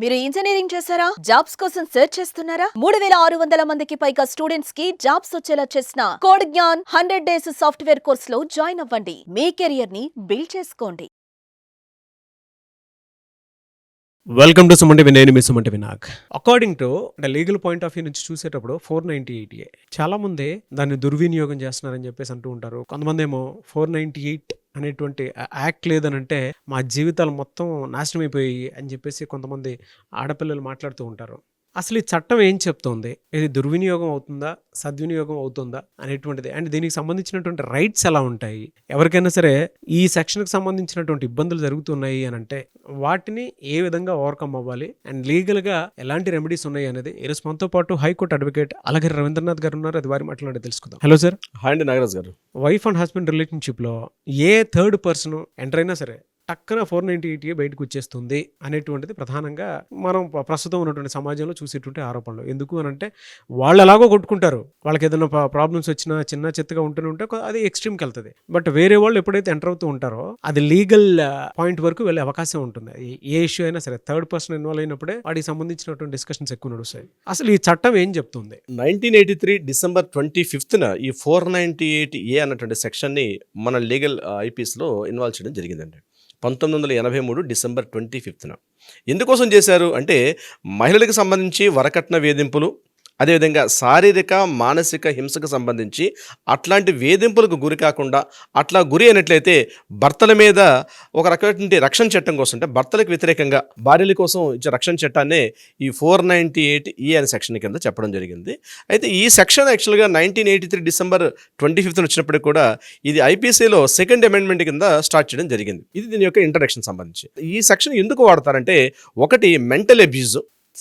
మీరు ఇంజనీరింగ్ చేశారా? జాబ్స్ కోసం సెర్చ్ చేస్తున్నారా? 3600 మందికి పైగా స్టూడెంట్స్ కి జాబ్స్ వచ్చేలా చేసిన Code Gnan 100 days software course లో జాయిన్ అవ్వండి. మీ కెరియర్ ని బిల్డ్ చేసుకోండి. వెల్కమ్ టు సుమంటి నేను మీ Sumanti Vinayak. According to legal point of view నుంచి చూసేటప్పుడు 498A చాలా మంది దాన్ని దుర్వినియోగం చేస్తున్నారని చెప్పేసి అంటూ ఉంటారు. కొంతమంది ఏమో 498 అనేటువంటి యాక్ట్ లేదనంటే మా జీవితాలు మొత్తం నాశనం అయిపోయాయి అని చెప్పేసి కొంతమంది ఆడపిల్లలు మాట్లాడుతూ ఉంటారు. అసలు ఈ చట్టం ఏం చెప్తోంది? ఇది దుర్వినియోగం అవుతుందా, సద్వినియోగం అవుతుందా అనేటువంటిది, అండ్ దీనికి సంబంధించినటువంటి రైట్స్ ఎలా ఉంటాయి? ఎవరికైనా సరే ఈ సెక్షన్కి సంబంధించినటువంటి ఇబ్బందులు జరుగుతున్నాయి అని అంటే వాటిని ఏ విధంగా ఓవర్కమ్ అవ్వాలి అండ్ లీగల్గా ఎలాంటి రెమెడీస్ ఉన్నాయి అనేది ఈరోజు మనతో పాటు హైకోర్టు అడ్వకేట్ అలాగే రవీంద్రనాథ్ గారు ఉన్నారు. అది వారి మాట్లాడి తెలుసుకుందాం. Hello sir. హాయ్ అండి నాగరాజ్ గారు. వైఫ్ అండ్ హస్బెండ్ రిలేషన్షిప్లో ఏ థర్డ్ పర్సన్ ఎంటర్ అయినా సరే టక్కన 498A బయటకు వచ్చేస్తుంది అనేటువంటిది ప్రధానంగా మనం ప్రస్తుతం ఉన్నటువంటి సమాజంలో చూసేటువంటి ఆరోపణలు. ఎందుకు అని అంటే వాళ్ళు ఎలాగో కొట్టుకుంటారు, వాళ్ళకి ఏదైనా ప్రాబ్లమ్స్ వచ్చినా చిన్న చెత్తగా ఉంటూనే ఉంటే అది ఎక్స్ట్రీమ్కి వెళ్తుంది. బట్ వేరే వాళ్ళు ఎప్పుడైతే ఎంటర్ అవుతూ ఉంటారో అది లీగల్ పాయింట్ వరకు వెళ్ళే అవకాశం ఉంటుంది. ఏ ఇష్యూ అయినా సరే థర్డ్ పర్సన్ ఇన్వాల్వ్ అయినప్పుడే వాటికి సంబంధించినటువంటి డిస్కషన్స్ ఎక్కువ నడుస్తాయి. అసలు ఈ చట్టం ఏం చెప్తుంది? 1983 డిసెంబర్ 25న ఈ 498A అన్నటువంటి సెక్షన్ని మన లీగల్ ఐపీఎస్లో ఇన్వాల్వ్ చేయడం జరిగిందండి. 1983 డిసెంబర్ 25న ఎందుకోసం చేశారు అంటే మహిళలకు సంబంధించి వరకట్న వేధింపులు, అదేవిధంగా శారీరక మానసిక హింసకు సంబంధించి అట్లాంటి వేధింపులకు గురి కాకుండా అట్లా గురి అయినట్లయితే భర్తల మీద ఒక రకమైనటువంటి రక్షణ చట్టం కోసం, అంటే భర్తలకు వ్యతిరేకంగా భార్యల కోసం ఇచ్చే రక్షణ చట్టాన్నే ఈ 498A అనే సెక్షన్ కింద చెప్పడం జరిగింది. అయితే ఈ సెక్షన్ యాక్చువల్గా 1983 డిసెంబర్ 25న వచ్చినప్పటికి కూడా ఇది ఐపీసీలో సెకండ్ అమెండ్మెంట్ కింద స్టార్ట్ చేయడం జరిగింది. ఇది దీని యొక్క ఇంట్రడక్షన్ సంబంధించి. ఈ సెక్షన్ ఎందుకు వాడతారంటే ఒకటి mental abuse,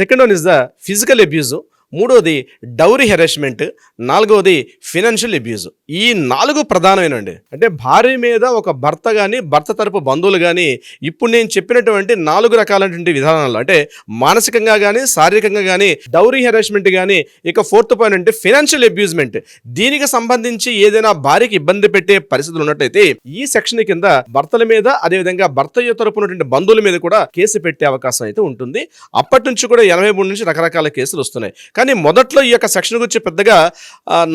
second one is the physical abuse, మూడోది డౌరీ హెరాస్మెంట్, నాలుగోది ఫినాన్షియల్ అబ్యూజ్. ఈ 4 ప్రధానమైనండి. అంటే భార్య మీద ఒక భర్త కానీ భర్త తరపు బంధువులు కానీ ఇప్పుడు నేను చెప్పినటువంటి 4 రకాలైనటువంటి విధానాలు, అంటే మానసికంగా కానీ శారీరకంగా కానీ డౌరీ హెరాస్మెంట్ కానీ, ఇక ఫోర్త్ పాయింట్ అంటే ఫినాన్షియల్ అబ్యూజ్మెంట్, దీనికి సంబంధించి ఏదైనా భార్యకి ఇబ్బంది పెట్టే పరిస్థితులు ఉన్నట్టయితే ఈ సెక్షన్ కింద భర్తల మీద అదేవిధంగా భర్త తరపు ఉన్నటువంటి బంధువుల మీద కూడా కేసు పెట్టే అవకాశం అయితే ఉంటుంది. అప్పటి నుంచి కూడా 83 నుంచి రకరకాల కేసులు వస్తున్నాయి. కానీ మొదట్లో ఈ యొక్క సెక్షన్ గురించి పెద్దగా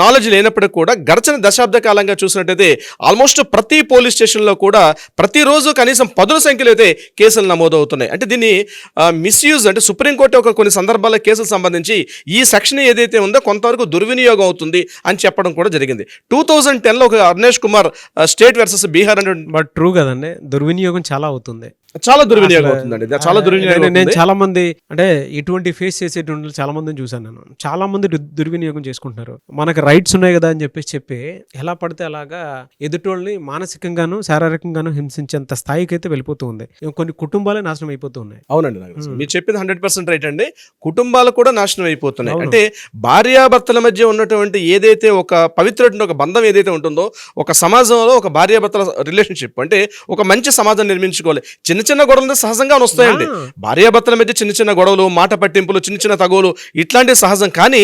నాలెడ్జ్ లేనప్పటికీ కూడా గడిచిన దశాబ్ద కాలంగా చూసినట్టయితే ఆల్మోస్ట్ ప్రతి పోలీస్ స్టేషన్లో కూడా ప్రతిరోజు కనీసం 10 సంఖ్యలో అయితే కేసులు నమోదవుతున్నాయి. అంటే దీన్ని మిస్యూజ్, అంటే సుప్రీంకోర్టు ఒక కొన్ని సందర్భాల్లో కేసులు సంబంధించి ఈ సెక్షన్ ఏదైతే ఉందో కొంతవరకు దుర్వినియోగం అవుతుంది అని చెప్పడం కూడా జరిగింది. 2010లో ఒక అర్నేష్ కుమార్ స్టేట్ వర్సెస్ బీహార్ అంటే బట్ ట్రూ కదండి, దుర్వినియోగం చాలా అవుతుంది. చాలా దుర్వినియోగం అవుతుందండి. చాలా దుర్వినియోగం. నేను చాలా మంది అంటే ఇటువంటి ఫేస్ చేసేటువంటి చాలా మందిని చూసాను. నేను చాలా మంది దుర్వినియోగం చేసుకుంటున్నారు. మనకు రైట్స్ ఉన్నాయి కదా అని చెప్పి ఎలా పడితే అలాగా ఎదుటోళ్ళని మానసికంగాను శారీరకంగాను హింసించేంత స్థాయికి అయితే వెళ్ళిపోతూ ఉంది. కొన్ని కుటుంబాలే నాశనం అయిపోతూ ఉన్నాయి. అవునండి, మీరు చెప్పింది 100% రైట్ అండి. కుటుంబాలు కూడా నాశనం అయిపోతున్నాయి. అంటే భార్యాభర్తల మధ్య ఉన్నటువంటి ఏదైతే ఒక పవిత్రమైన ఒక బంధం ఏదైతే ఉంటుందో, ఒక సమాజంలో ఒక భార్యాభర్తల రిలేషన్షిప్ అంటే ఒక మంచి సమాజం నిర్మించుకోవాలి. చిన్న చిన్న గొడవలు సహజంగా వస్తాయండి. భార్యాభర్తల మధ్య చిన్న చిన్న గొడవలు, మాట పట్టింపులు, చిన్న చిన్న తగులు ఇట్లాంటివి సహజం. కానీ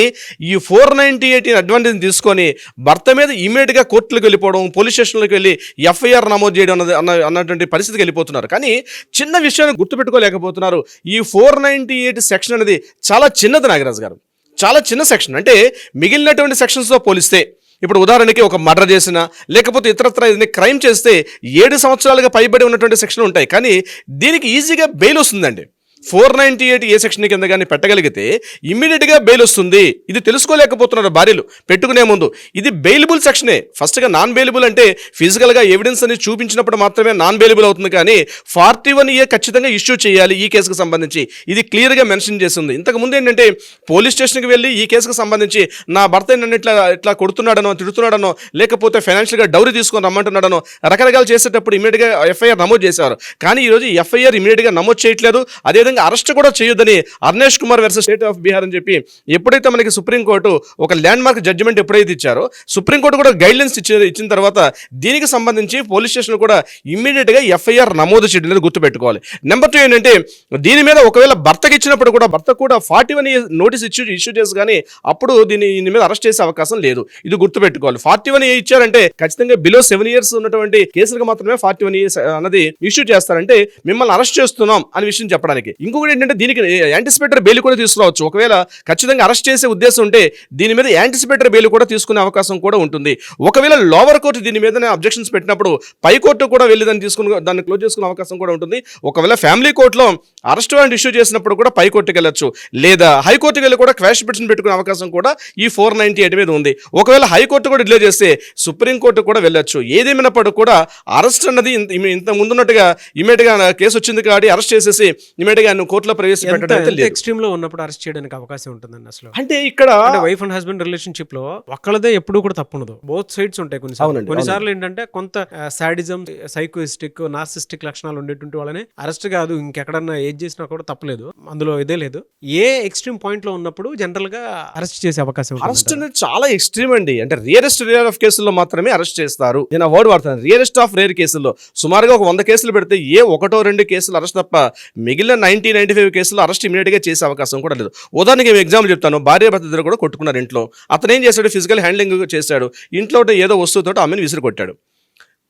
ఈ 498 అడ్వాంటేజ్ తీసుకొని భర్త మీద ఇమీడియట్గా కోర్టులకు వెళ్ళిపోవడం, పోలీస్ స్టేషన్లకు వెళ్ళి ఎఫ్ఐఆర్ నమోదు చేయడం అన్నటువంటి పరిస్థితికి వెళ్ళిపోతున్నారు. కానీ చిన్న విషయాన్ని గుర్తుపెట్టుకోలేకపోతున్నారు. ఈ 498 సెక్షన్ అనేది చాలా చిన్నది నాగరాజు గారు, చాలా చిన్న సెక్షన్. అంటే మిగిలినటువంటి సెక్షన్స్తో పోలిస్తే ఇప్పుడు ఉదాహరణకి ఒక మర్డర్ చేసినా లేకపోతే ఇతరత్ర ఏదైనా క్రైమ్ చేస్తే 7 సంవత్సరాలుగా పైబడి ఉన్నటువంటి సెక్షన్లు ఉంటాయి. కానీ దీనికి ఈజీగా బెయిల్ వస్తుందండి. 498A సెక్షన్ కింద కానీ పెట్టగలిగితే ఇమ్మీడియట్గా బెయిల్ వస్తుంది. ఇది తెలుసుకోలేకపోతున్నారు భార్యలు పెట్టుకునే ముందు. ఇది బెయిలబుల్ సెక్షనే. ఫస్ట్గా నాన్ బెయిలబుల్ అంటే ఫిజికల్గా ఎవిడెన్స్ అని చూపించినప్పుడు మాత్రమే నాన్ బెయిలబుల్ అవుతుంది. కానీ 41A ఖచ్చితంగా ఇష్యూ చేయాలి ఈ కేసుకు సంబంధించి. ఇది క్లియర్గా మెన్షన్ చేస్తుంది. ఇంతకుముందు ఏంటంటే పోలీస్ స్టేషన్కి వెళ్ళి ఈ కేసుకు సంబంధించి నా భర్త నన్ను ఇట్లా కొడుతున్నాడనో తిడుతున్నాడనో లేకపోతే ఫైనాన్షియల్గా డౌరీ తీసుకొని రమ్మంటున్నాడనో రకరకాలు చేసేటప్పుడు ఇమీడియట్గా ఎఫ్ఐఆర్ నమోదు చేసేవారు. కానీ ఈరోజు ఎఫ్ఐఆర్ ఇమీడియట్గా నమోదు చేయట్లేదు. అదే అరెస్ట్ కూడా చేయొద్దని Arnesh Kumar versus state of Bihar అని చెప్పి ఎప్పుడైతే మనకి సుప్రీంకోర్టు ఒక ల్యాండ్ మార్క్ జడ్జిమెంట్ ఎప్పుడైతే ఇచ్చారో, సుప్రీంకోర్టు కూడా గైడ్లైన్స్ ఇచ్చిన తర్వాత దీనికి సంబంధించి పోలీస్ స్టేషన్ కూడా ఇమ్మీడియట్గా ఎఫ్ఐఆర్ నమోదు చేయడం అనేది గుర్తుపెట్టుకోవాలి. నెంబర్ 2 ఏంటంటే దీని మీద ఒకవేళ భర్తకి ఇచ్చినప్పుడు కూడా భర్త కూడా 41A నోటీస్ ఇష్యూ చేసి కానీ అప్పుడు దీని మీద అరెస్ట్ చేసే అవకాశం లేదు. ఇది గుర్తుపెట్టుకోవాలి. 41A ఇచ్చారంటే ఖచ్చితంగా బిలో 7 years ఉన్నటువంటి కేసులకు మాత్రమే 41A అన్నది ఇష్యూ చేస్తారంటే మిమ్మల్ని అరెస్ట్ చేస్తున్నాం అనే విషయం చెప్పడానికి. ఇంకొకటి ఏంటంటే దీనికి యాంటిసిపేటరీ బెయిల్ కూడా తీసుకురావచ్చు. ఒకవేళ ఖచ్చితంగా అరెస్ట్ చేసే ఉద్దేశం ఉంటే దీని మీద యాంటిసిపేటరీ బెయిల్ కూడా తీసుకునే అవకాశం కూడా ఉంటుంది. ఒకవేళ లోవర్ కోర్టు దీని మీద అబ్జెక్షన్స్ పెట్టినప్పుడు పై కోర్టు కూడా వెళ్ళి దాన్ని క్లోజ్ చేసుకునే అవకాశం కూడా ఉంటుంది. ఒకవేళ ఫ్యామిలీ కోర్టులో అరెస్ట్ వారెంట్ ఇష్యూ చేసినప్పుడు కూడా పై కోర్టుకి వెళ్ళొచ్చు, లేదా హైకోర్టుకి వెళ్ళి కూడా క్వాష్ పిటిషన్ పెట్టుకునే అవకాశం కూడా ఈ 498 మీద ఉంది. ఒకవేళ హైకోర్టు కూడా డిలే చేస్తే సుప్రీంకోర్టు కూడా వెళ్ళొచ్చు. ఏదేమైనప్పుడు కూడా అరెస్ట్ అన్నది ఇంత ముందున్నట్టుగా ఇమీడియట్ గా కేసు వచ్చింది కాబట్టి అరెస్ట్ చేసేసి ఇమీడియట్ గా కోర్టులో ప్రవేశపెట్టడం ఎక్స్ట్రీమ్ లో ఉన్నప్పుడు అరెస్ట్ చేయడానికి అవకాశం ఉంటుందండి. అసలు అంటే ఇక్కడ వైఫ్ అండ్ హస్బెండ్ రిలేషన్షిప్ లో ఒక్కళ్ళదే ఎప్పుడు కూడా తప్పుండదు, బోత్ సైడ్స్ ఉంటాయి. కొన్నిసార్లు ఏంటంటే కొంత సాడిజం, సైకోయిస్టిక్, నార్సిస్టిక్ లక్షణాలు ఉండేటువంటి వాళ్ళని అరెస్ట్ కాదు ఇంకెక్కడన్నా ఏది చేసినా కూడా తప్పలేదు, అందులో ఇదే లేదు. ఏ ఎక్స్ట్రీమ్ పాయింట్ లో ఉన్నప్పుడు జనరల్ గా అరెస్ట్ చేసే అవకాశం ఉంటుంది. అరెస్ట్ అనేది చాలా ఎక్స్ట్రీమ్ అండి. అంటే రియరెస్ట్ రేర్ ఆఫ్ కేసుల్లో మాత్రమే అరెస్ట్ చేస్తారు. నేను ఆ వర్డ్ వాడతాను, రియరెస్ట్ ఆఫ్ రేర్ కేసుల్లో. సుమారుగా ఒక 100 కేసులు పెడితే ఏ 1-2 కేసులు అరెస్ట్ తప్ప మిగిలిన 90-95 కేసులు అరెస్ట్ ఇమీడియట్ గా చేసే అవకాశం కూడా లేదు. ఉదాహరణకి ఎగ్జాంపుల్ చెప్తాను. భార్య భర్త ఇద్దరు కూడా కొట్టుకున్నారు ఇంట్లో. అతను ఏం చేశాడు, ఫిజికల్ హ్యాండ్లింగ్ చేశాడు. ఇంట్లో ఏదో వస్తువుతో ఆమెను విసిరి కొట్టాడు.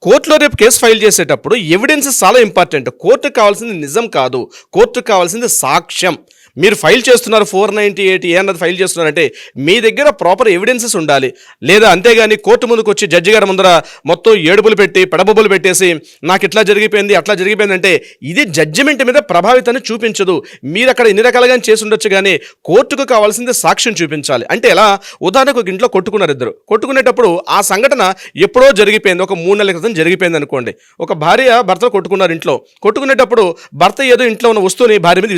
కోర్టులో రేపు కేసు ఫైల్ చేసేటప్పుడు ఎవిడెన్సెస్ చాలా ఇంపార్టెంట్. కోర్టుకు కావాల్సింది నిజం కాదు, కోర్టుకు కావాల్సింది సాక్ష్యం. మీరు ఫైల్ చేస్తున్నారు 498 అన్నది ఫైల్ చేస్తున్నారంటే మీ దగ్గర ప్రాపర్ ఎవిడెన్సెస్ ఉండాలి. లేదా అంతేగాని కోర్టు ముందుకు వచ్చి జడ్జి గారి ముందర మొత్తం ఏడుపులు పెట్టి పెడబొబ్బులు పెట్టేసి నాకు ఇట్లా జరిగిపోయింది అట్లా జరిగిపోయింది అంటే ఇది జడ్జిమెంట్ మీద ప్రభావితాన్ని చూపించదు. మీరు అక్కడ ఎన్ని రకాలుగా చేసి ఉండొచ్చు, కానీ కోర్టుకు కావాల్సింది సాక్ష్యం చూపించాలి. అంటే ఎలా, ఉదాహరణకు ఒక ఇంట్లో కొట్టుకున్నారు ఇద్దరు. కొట్టుకునేటప్పుడు ఆ సంఘటన ఎప్పుడో జరిగిపోయింది, ఒక 3 నెలల క్రితం జరిగిపోయింది అనుకోండి. ఒక భార్య భర్తలు కొట్టుకున్నారు ఇంట్లో. కొట్టుకునేటప్పుడు భర్త ఏదో ఇంట్లో ఉన్న వస్తువుని భార్య మీద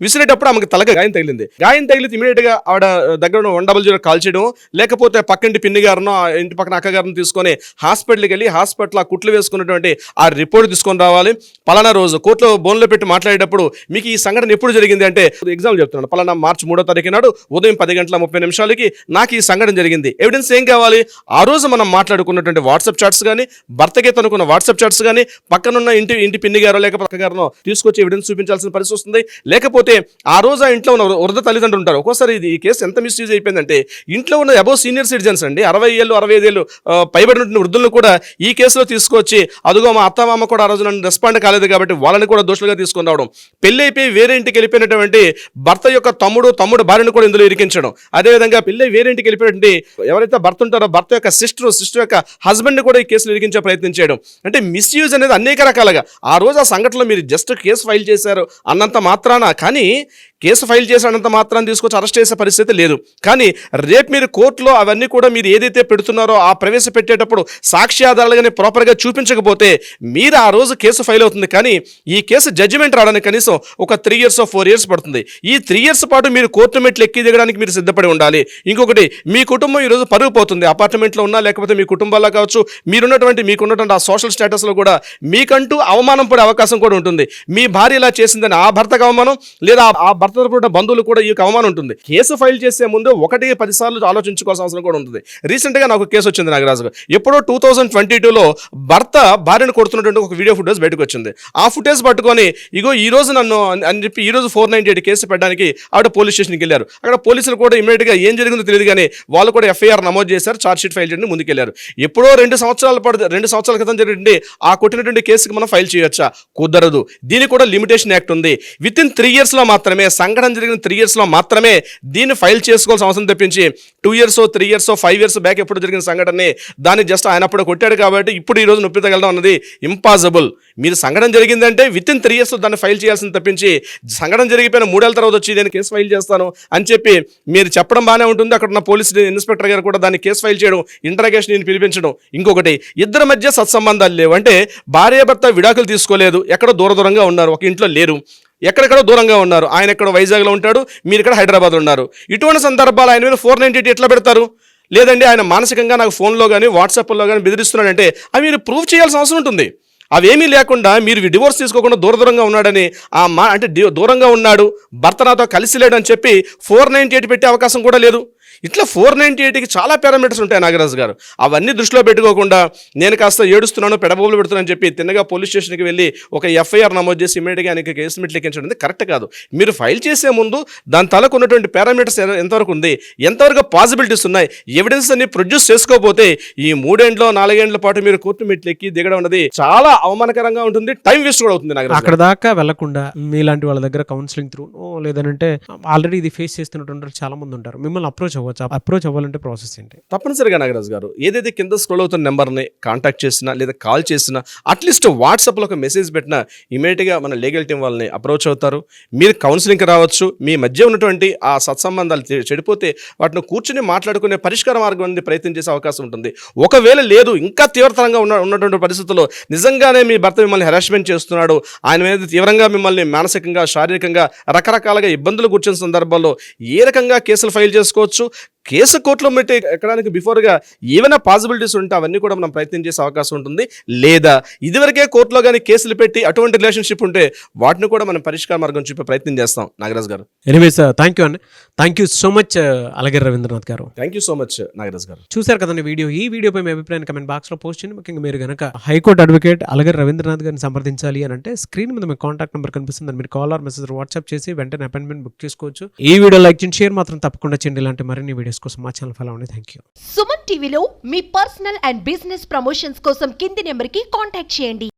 విసిరేటప్పుడు ఆమెకు తలగా గాయం తగిలింది. గాయం తగిలితే ఇమీడియట్ గా ఆవిడ దగ్గర 100 కాల్ చేయడం, లేకపోతే పక్కింటి పిన్ని గారినో ఇంటి పక్కన అక్క గారిని తీసుకొని హాస్పిటల్కి వెళ్ళి హాస్పిటల్ ఆ కుట్లు వేసుకున్నటువంటి ఆ రిపోర్ట్ తీసుకొని రావాలి. పలానా రోజు కోర్టులో బోన్లో పెట్టి మాట్లాడేటప్పుడు మీకు ఈ సంఘటన ఎప్పుడు జరిగింది అంటే ఎగ్జాంపుల్ చెప్తున్నాను, పలానా మార్చి 3వ తారీఖు నాడు ఉదయం 10:30 నాకు ఈ సంఘటన జరిగింది. ఎవిడెన్స్ ఏం కావాలి, ఆ రోజు మనం మాట్లాడుకున్నటువంటి వాట్సాప్ చాట్స్ కానీ, భర్తకే తనుకున్న వాట్సాప్ చాట్స్ కానీ, పక్కనున్న ఇంటి పిన్ని గారో లేకపోతే అక్క గారినో తీసుకొచ్చి ఎవిడెన్స్ చూపించాల్సిన పరిస్థితి వస్తుంది. లేకపోతే ఆ రోజు ఆ ఇంట్లో ఉన్న వృద్ధ తల్లిదండ్రులు ఉంటారు. ఒక్కోసారి ఈ కేసు ఎంత మిస్యూజ్ అయిపోయిందంటే ఇంట్లో ఉన్న అబౌవ్ సీనియర్ సిటిజన్స్ అండి, 60 ఏళ్ళు 65 ఏళ్ళు పైబడిన వృద్ధులను కూడా ఈ కేసులో తీసుకొచ్చి అదుగో మా అత్తమామ కూడా ఆ రోజు నన్ను రెస్పాండ్ కాలేదు కాబట్టి వాళ్ళని కూడా దోషులుగా తీసుకొని రావడం, పెళ్లి అయిపోయి వేరే ఇంటికి వెళ్ళిపోయినటువంటి భర్త యొక్క తమ్ముడు భార్యను కూడా ఇందులో ఇరికించడం, అదేవిధంగా పెళ్లి వేరే ఇంటికి వెళ్ళిపోయినటువంటి ఎవరైతే భర్త ఉంటారో భర్త యొక్క సిస్టర్ యొక్క హస్బెండ్ కూడా ఈ కేసులో ఇరికించే ప్రయత్నం చేయడం. అంటే మిస్యూజ్ అనేది అనేక రకాలుగా. ఆ రోజు ఆ సంఘటనలో మీరు జస్ట్ కేసు ఫైల్ చేశారు అన్నంత మాత్రాన, కానీ కేసు ఫైల్ చేసినంత మాత్రాన్ని తీసుకొచ్చి అరెస్ట్ చేసే పరిస్థితి లేదు. కానీ రేపు మీరు కోర్టులో అవన్నీ కూడా మీరు ఏదైతే పెడుతున్నారో ఆ ప్రవేశపెట్టేటప్పుడు సాక్ష్యాధారాలుగానే ప్రాపర్గా చూపించకపోతే మీరు ఆ రోజు కేసు ఫైల్ అవుతుంది. కానీ ఈ కేసు జడ్జిమెంట్ రావడానికి కనీసం ఒక 3 years or 4 years పడుతుంది. ఈ 3 years పాటు మీరు కోర్టు మెట్లు ఎక్కి దిగడానికి మీరు సిద్ధపడి ఉండాలి. ఇంకొకటి, మీ కుటుంబం ఈరోజు పరుగు పోతుంది. అపార్ట్మెంట్లో ఉన్నా లేకపోతే మీ కుటుంబాల్లో కావచ్చు, మీకున్నటువంటి ఆ సోషల్ స్టేటస్లో కూడా మీకంటూ అవమానం పడే అవకాశం కూడా ఉంటుంది. మీ భార్య ఇలా చేసిందని ఆ భర్తకు అవమానం, లేదా ఆ భర్త తరపున బంధువులు కూడా ఈ అవమానం ఉంటుంది. కేసు ఫైల్ చేసే ముందు 1-10 సార్లు ఆలోచించుకోవాల్సిన అవసరం కూడా ఉంటుంది. రీసెంట్ గా నాకు కేసు వచ్చింది నాగరాజు. ఎప్పుడో 2022లో భర్త భార్యను కొడుతున్నటువంటి ఒక వీడియో ఫుటేజ్ బయటకు వచ్చింది. ఆ ఫుటేజ్ పట్టుకొని ఇగో ఈ రోజు నన్ను అని చెప్పి ఈ రోజు 498 కేసు పెట్టడానికి ఆవిడ పోలీస్ స్టేషన్కి వెళ్ళారు. అక్కడ పోలీసులు కూడా ఇమీడియట్ గా ఏం జరిగిందో తెలియదు కానీ వాళ్ళు కూడా FIR నమోదు చేశారు, ఛార్జ్ షీట్ ఫైల్ చేయడానికి ముందుకెళ్లారు. ఎప్పుడో 2 సంవత్సరాల క్రితం జరిగింది ఆ కొట్టినటువంటి కేసుకి మనం ఫైల్ చేయొచ్చా? కుదరదు. దీనికి కూడా లిమిటేషన్ యాక్ట్ ఉంది. విత్ ఇన్ 3 years లో మాత్రమే, సంఘటన జరిగిన 3 years లో మాత్రమే దీన్ని ఫైల్ చేసుకోవాల్సిన అవసరం తప్పించి 2 years 3 years 5 years బ్యాక్ ఎప్పుడు జరిగిన సంఘటనే దాన్ని జస్ట్ ఆయన అప్పుడు కొట్టాడు కాబట్టి ఇప్పుడు ఈ రోజు నొప్పి తగలడం అన్నది ఇంపాసిబుల్. మీరు సంఘటన జరిగిందంటే విత్ ఇన్ 3 years దాన్ని ఫైల్ చేయాల్సింది తప్పించి సంఘటన జరిగిపోయిన 3 ఏళ్ల తర్వాత వచ్చి నేను కేసు ఫైల్ చేస్తాను అని చెప్పి మీరు చెప్పడం బాగానే ఉంటుంది. అక్కడ ఉన్న పోలీస్ ఇన్స్పెక్టర్ గారు కూడా దాన్ని కేసు ఫైల్ చేయడం, ఇంటరాగేషన్ పిలిపించడం. ఇంకొకటి, ఇద్దరి మధ్య సత్సంబంధాలు లేవు అంటే భార్యాభర్త విడాకులు తీసుకోలేదు, ఎక్కడో దూరంగా ఉన్నారు, ఒక ఇంట్లో లేరు, ఎక్కడెక్కడో దూరంగా ఉన్నారు. ఆయన ఎక్కడో వైజాగ్లో ఉంటాడు, మీరు ఇక్కడ హైదరాబాద్ ఉన్నారు. ఇటువంటి సందర్భాలు ఆయన మీద 498 ఎట్లా పెడతారు? లేదండి ఆయన మానసికంగా నాకు ఫోన్లో కానీ వాట్సాప్లో కానీ బెదిరిస్తున్నాడంటే అవి మీరు ప్రూవ్ చేయాల్సిన అవసరం ఉంటుంది. అవేమీ లేకుండా మీరు డివోర్స్ తీసుకోకుండా దూరంగా ఉన్నాడని అంటే దూరంగా ఉన్నాడు, భర్త నాతో కలిసి లేడు అని చెప్పి 498 పెట్టే అవకాశం కూడా లేదు. ఇట్లా 498కి చాలా పారామీటర్స్ ఉంటాయి నాగరాజు గారు. అవన్నీ దృష్టిలో పెట్టుకోకుండా నేను కాస్త ఏడుస్తున్నాను పెడబోబులు పెడుతున్నాను చెప్పి తిన్నగా పోలీస్ స్టేషన్కి వెళ్ళి ఒక ఎఫ్ఐఆర్ నమోదు చేసి ఇమీడియట్గా ఆయనకి కేసు మెట్లు ఎక్కించడం అనేది కరెక్ట్ కాదు. మీరు ఫైల్ చేసే ముందు దాని తలకు ఉన్నటువంటి పారామీటర్స్ ఎంతవరకు ఉంది, ఎంతవరకు పాసిబిలిటీస్ ఉన్నాయి, ఎవిడెన్స్ అన్ని ప్రొడ్యూస్ చేసుకోకపోతే ఈ 3 ఏళ్ల 4 ఏళ్ల పాటు మీరు కోర్టు మెట్లు ఎక్కి దిగడం అనేది చాలా అవమానకరంగా ఉంటుంది, టైం వేస్ట్ కూడా అవుతుంది నాగరాజు గారు. అక్కడ దాకా వెళ్లకుండా మీలాంటి వాళ్ళ దగ్గర కౌన్సిలింగ్ త్రూ లేదంటే ఆల్రెడీ ఇది ఫేస్ చేస్తున్నటువంటి చాలా మంది ఉంటారు, మిమ్మల్ని అప్రోచ్ అవ్వచ్చు. అప్రోచ్ అవ్వాలంటే ప్రాసెస్ ఏంటి? తప్పనిసరిగా నాగరాజు గారు ఏదైతే కింద స్క్రోల్ అవుతున్న నెంబర్ని కాంటాక్ట్ చేసినా లేదా కాల్ చేసినా అట్లీస్ట్ వాట్సాప్లో ఒక మెసేజ్ పెట్టినా ఇమీడియట్గా మన లీగల్ టీం వాళ్ళని అప్రోచ్ అవుతారు. మీరు కౌన్సిలింగ్కి రావచ్చు. మీ మధ్య ఉన్నటువంటి ఆ సత్సంబంధాలు చెడిపోతే వాటిని కూర్చుని మాట్లాడుకునే పరిష్కార మార్గం అనేది ప్రయత్నం చేసే అవకాశం ఉంటుంది. ఒకవేళ లేదు ఇంకా తీవ్రతరంగా ఉన్నటువంటి పరిస్థితుల్లో నిజంగానే మీ భర్త మిమ్మల్ని హెరాస్మెంట్ చేస్తున్నాడు, ఆయన మీద తీవ్రంగా మిమ్మల్ని మానసికంగా శారీరకంగా రకరకాలుగా ఇబ్బందులు కూర్చున్న సందర్భాల్లో ఏ రకంగా కేసులు ఫైల్ చేసుకోవచ్చు, కేసు కోర్టులో పెట్టి ఎక్కడానికి బిఫోర్గా ఏమైనా పాసిబిలిటీస్ ఉంటే అవన్నీ కూడా మనం ప్రయత్నం చేసే అవకాశం ఉంటుంది. లేదా ఇదివరకే కోర్టులో కానీ కేసులు పెట్టి అటువంటి రిలేషన్షిప్ ఉంటే వాటిని కూడా మనం పరిష్కార మార్గం చూపే ప్రయత్నం చేస్తాం నాగరాజు గారు. ఎనీవేస్ థ్యాంక్ యూ అండి, thank you so much Alagiri Ravindranath గారు. Thank you so much Nagaraju గారు. చూశారు కదండి వీడియో. ఈ వీడియోపై మీ అభిప్రాయాన్ని కమెంట్ బాక్స్లో పోస్ట్ చేయండి. ముఖ్యంగా మీరు కనుక హైకోర్టు అడ్వకేట్ అలగిరి రవీంద్రనాథ్ గారిని సంప్రదించాలి అని అంటే స్క్రీన్ మీద మీ కాంటాక్ట్ నెంబర్ కనిపిస్తుంది, మీరు కాల్ ఆర్ మెసేజ్ వాట్సాప్ చేసి వెంటనే అపాయింట్మెంట్ బుక్ చేసుకోవచ్చు. ఈ వీడియో లైక్ చేయండి, షేర్ మాత్రం తప్పకుండా చేయండి. ఇలాంటి మరిన్ని వీడియోస్ కోసం మా ఛానల్ ఫాలో అవ్వండి. Thank you. సుమన్ టీవీలో మీ పర్సనల్ అండ్ బిజినెస్ ప్రమోషన్స్ కోసం కింది నెంబర్కి కాంటాక్ట్ చేయండి.